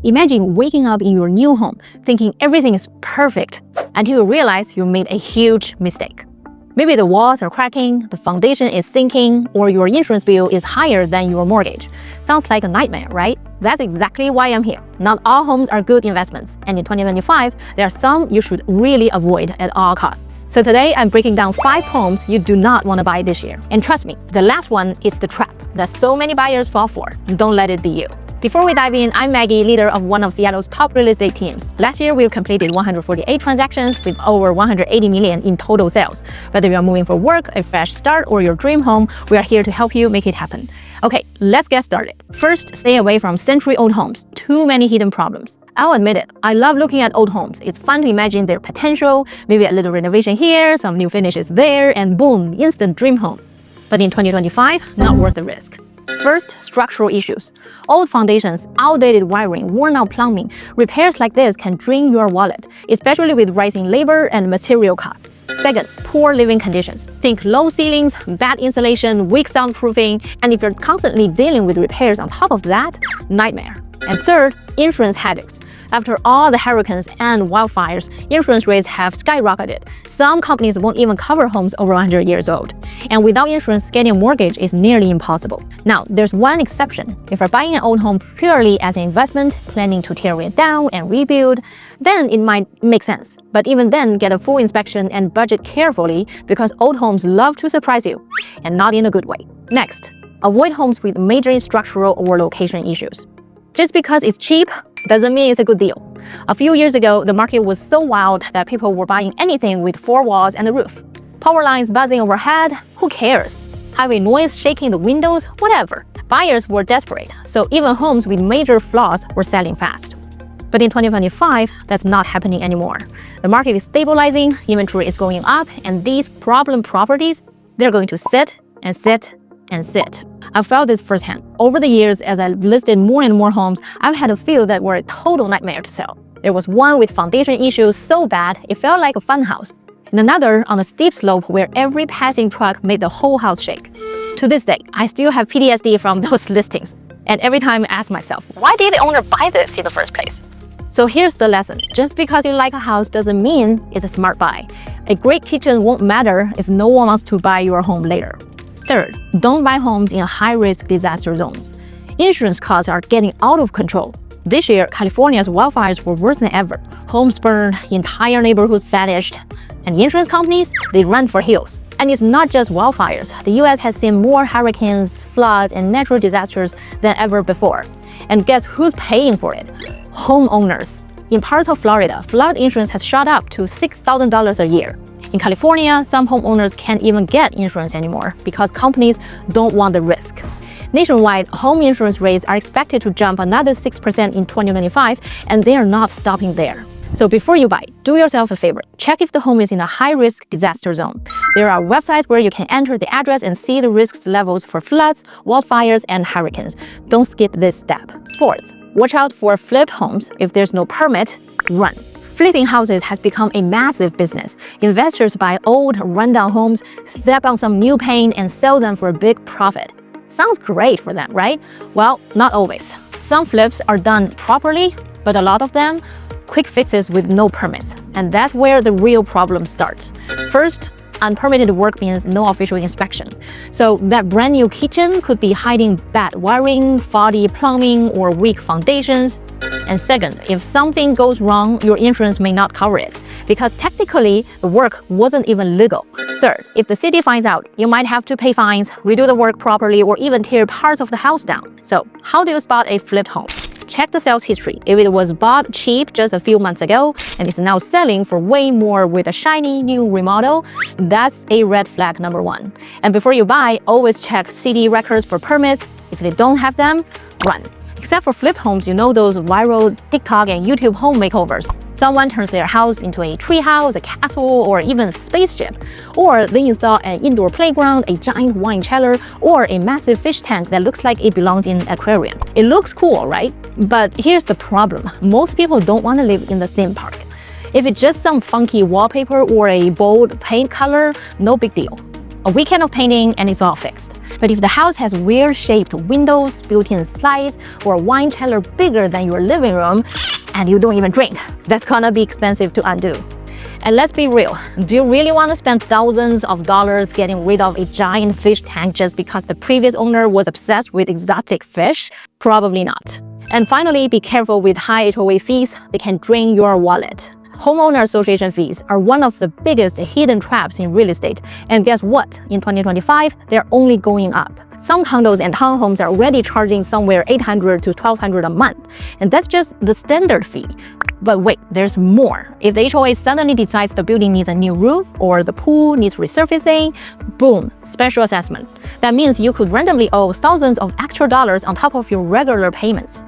Imagine waking up in your new home thinking everything is perfect until you realize you made a huge mistake. Maybe the walls are cracking, the foundation is sinking, or your insurance bill is higher than your mortgage. Sounds like a nightmare, right? That's exactly why I'm here. Not all homes are good investments, and in 2025, there are some you should really avoid at all costs. So today, I'm breaking down 5 homes you do not want to buy this year. And trust me, the last one is the trap that so many buyers fall for. Don't let it be you. Before we dive in, I'm Maggie, leader of one of Seattle's top real estate teams. Last year, we completed 148 transactions with over 180 million in total sales. Whether you're moving for work, a fresh start, or your dream home, we are here to help you make it happen. Okay, let's get started. First, stay away from century-old homes. Too many hidden problems. I'll admit it, I love looking at old homes. It's fun to imagine their potential, maybe a little renovation here, some new finishes there, and boom, instant dream home. But in 2025, not worth the risk. First, structural issues. Old foundations, outdated wiring, worn-out plumbing. Repairs like this can drain your wallet, especially with rising labor and material costs. Second, poor living conditions. Think low ceilings, bad insulation, weak soundproofing, and if you're constantly dealing with repairs on top of that, nightmare. And third, insurance headaches. After all the hurricanes and wildfires, insurance rates have skyrocketed. Some companies won't even cover homes over 100 years old. And without insurance, getting a mortgage is nearly impossible. Now, there's one exception. If you're buying an old home purely as an investment, planning to tear it down and rebuild, then it might make sense. But even then, get a full inspection and budget carefully because old homes love to surprise you, and not in a good way. Next, avoid homes with major structural or location issues. Just because it's cheap doesn't mean it's a good deal. A few years ago, the market was so wild that people were buying anything with 4 walls and a roof. Power lines buzzing overhead, who cares? Highway noise shaking the windows, whatever. Buyers were desperate, so even homes with major flaws were selling fast. But in 2025, that's not happening anymore. The market is stabilizing, inventory is going up, and these problem properties, they're going to sit and sit and sit. I've felt this firsthand. Over the years, as I've listed more and more homes, I've had a few that were a total nightmare to sell. There was one with foundation issues so bad, it felt like a funhouse. And another on a steep slope where every passing truck made the whole house shake. To this day, I still have PTSD from those listings. And every time I ask myself, why did the owner buy this in the first place? So here's the lesson. Just because you like a house doesn't mean it's a smart buy. A great kitchen won't matter if no one wants to buy your home later. Third, don't buy homes in high-risk disaster zones. Insurance costs are getting out of control. This year, California's wildfires were worse than ever. Homes burned, entire neighborhoods vanished, and insurance companies, they run for hills. And it's not just wildfires. The US has seen more hurricanes, floods, and natural disasters than ever before. And guess who's paying for it? Homeowners. In parts of Florida, flood insurance has shot up to $6,000 a year. In California, some homeowners can't even get insurance anymore because companies don't want the risk. Nationwide, home insurance rates are expected to jump another 6% in 2025, and they are not stopping there. So before you buy, do yourself a favor. Check if the home is in a high-risk disaster zone. There are websites where you can enter the address and see the risk levels for floods, wildfires, and hurricanes. Don't skip this step. Fourth, watch out for flipped homes. If there's no permit, run. Flipping houses has become a massive business. Investors buy old, rundown homes, slap on some new paint, and sell them for a big profit. Sounds great for them, right? Well, not always. Some flips are done properly, but a lot of them, quick fixes with no permits. And that's where the real problems start. First, unpermitted work means no official inspection. So that brand new kitchen could be hiding bad wiring, faulty plumbing, or weak foundations. And second, if something goes wrong, your insurance may not cover it because technically the work wasn't even legal. Third, if the city finds out, you might have to pay fines, redo the work properly, or even tear parts of the house down. So how do you spot a flipped home? Check the sales history. If it was bought cheap just a few months ago and is now selling for way more with a shiny new remodel, that's a red flag number 1. And before you buy, always check city records for permits. If they don't have them, run. Except for flip homes, you know those viral TikTok and YouTube home makeovers. Someone turns their house into a treehouse, a castle, or even a spaceship. Or they install an indoor playground, a giant wine cellar, or a massive fish tank that looks like it belongs in an aquarium. It looks cool, right? But here's the problem. Most people don't want to live in the theme park. If it's just some funky wallpaper or a bold paint color, no big deal. A weekend of painting and it's all fixed. But if the house has weird-shaped windows, built-in slides, or a wine cellar bigger than your living room, and you don't even drink, that's gonna be expensive to undo. And let's be real, do you really want to spend thousands of dollars getting rid of a giant fish tank just because the previous owner was obsessed with exotic fish? Probably not. And finally, be careful with high HOA fees. They can drain your wallet. Homeowner association fees are one of the biggest hidden traps in real estate. And guess what? In 2025, they're only going up. Some condos and townhomes are already charging somewhere $800 to $1,200 a month. And that's just the standard fee. But wait, there's more. If the HOA suddenly decides the building needs a new roof or the pool needs resurfacing, boom, special assessment. That means you could randomly owe thousands of extra dollars on top of your regular payments.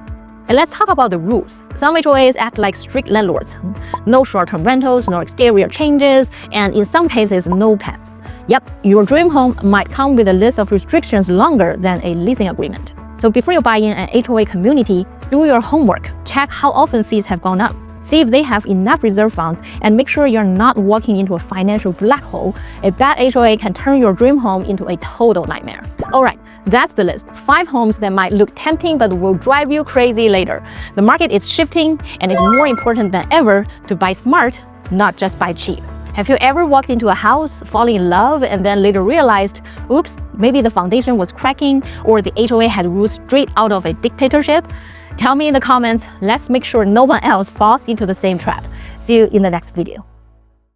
And let's talk about the rules. Some HOAs act like strict landlords. No short-term rentals, no exterior changes, and in some cases, no pets. Yep, your dream home might come with a list of restrictions longer than a leasing agreement. So before you buy in an HOA community, do your homework. Check how often fees have gone up. See if they have enough reserve funds, and make sure you're not walking into a financial black hole. A bad HOA can turn your dream home into a total nightmare. Alright, that's the list. 5 homes that might look tempting but will drive you crazy later. The market is shifting, and it's more important than ever to buy smart, not just buy cheap. Have you ever walked into a house, fallen in love, and then later realized, oops, maybe the foundation was cracking or the HOA had rules straight out of a dictatorship? Tell me in the comments. Let's make sure no one else falls into the same trap. See you in the next video.